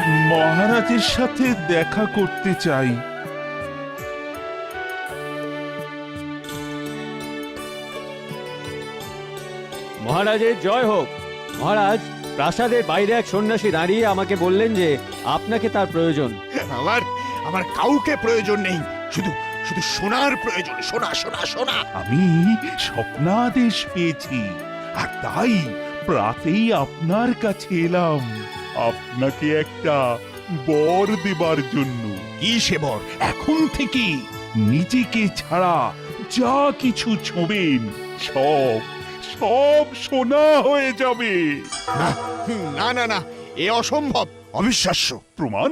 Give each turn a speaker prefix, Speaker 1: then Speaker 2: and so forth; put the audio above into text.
Speaker 1: মহারাজের সাথে দেখা করতে চাই।
Speaker 2: মহারাজের জয় হোক। মহারাজ, প্রাসাদের বাইরে এক সন্ন্যাসী দাঁড়িয়ে আমাকে বললেন যে আপনাকে তার প্রয়োজন।
Speaker 3: আমার আমার কাউকে প্রয়োজন নেই, শুধু শুধু সোনার প্রয়োজন। সোনা সোনা সোনা।
Speaker 1: আমি স্বপ্নাদেশ পেয়েছি, আর তাই প্রাতেই আপনার কাছে এলাম আপনাকে একটা বর দেবার জন্য।
Speaker 3: কি সে বর?
Speaker 1: এখন থেকে নিজেকে ছাড়া যা কিছু ছোঁবেন সব সব সোনা হয়ে যাবে।
Speaker 3: না না না, এ অসম্ভব, অবিশ্বাস্য।
Speaker 1: প্রমাণ